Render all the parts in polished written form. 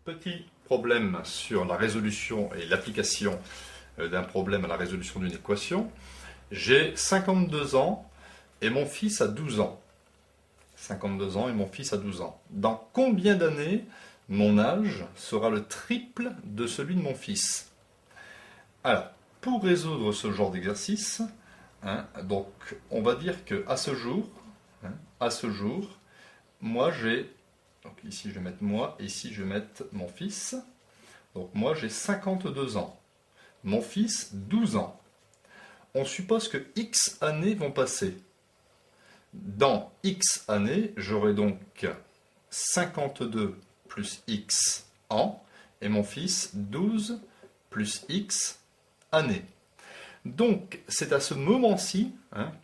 Petit problème sur la résolution et l'application d'un problème à la résolution d'une équation. J'ai 52 ans et mon fils a 12 ans. 52 ans et mon fils a 12 ans. Dans combien d'années mon âge sera le triple de celui de mon fils? Alors, pour résoudre ce genre d'exercice, donc on va dire que à ce jour, moi j'ai, donc ici je vais mettre moi, ici je vais mettre mon fils. Donc moi j'ai 52 ans, mon fils 12 ans. On suppose que X années vont passer. Dans X années, j'aurai donc 52 plus X ans, et mon fils 12 plus X années. Donc c'est à ce moment-ci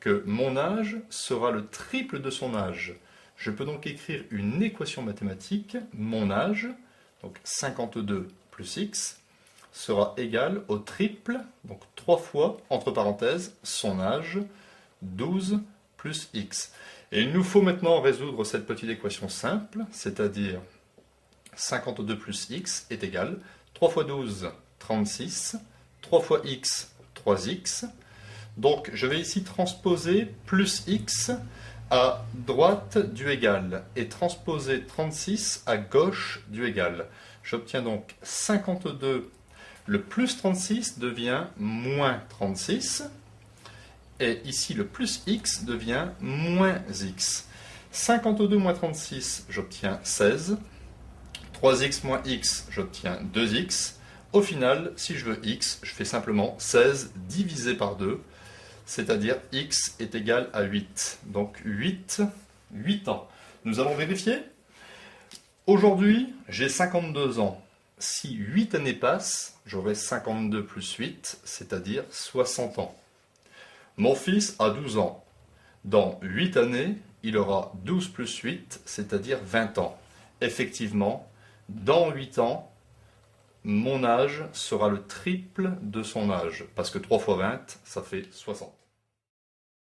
que mon âge sera le triple de son âge. Je peux donc écrire une équation mathématique, mon âge, donc 52 plus X, sera égal au triple, donc 3 fois, entre parenthèses, son âge, 12 plus X. Et il nous faut maintenant résoudre cette petite équation simple, c'est-à-dire 52 plus X est égal 3 fois 12, 36, 3 fois X, 3X. Donc je vais ici transposer plus X à droite du égal et transposer 36 à gauche du égal. J'obtiens donc 52, le plus 36 devient moins 36, et ici le plus x devient moins x. 52 moins 36, j'obtiens 16, 3x moins x, j'obtiens 2x. Au final, si je veux x, je fais simplement 16 divisé par 2, c'est-à-dire x est égal à 8. Donc 8 ans. Nous allons vérifier. Aujourd'hui, j'ai 52 ans. Si 8 années passent, j'aurai 52 plus 8, c'est-à-dire 60 ans. Mon fils a 12 ans. Dans 8 années, il aura 12 plus 8, c'est-à-dire 20 ans. Effectivement, dans 8 ans, mon âge sera le triple de son âge, parce que 3 fois 20, ça fait 60.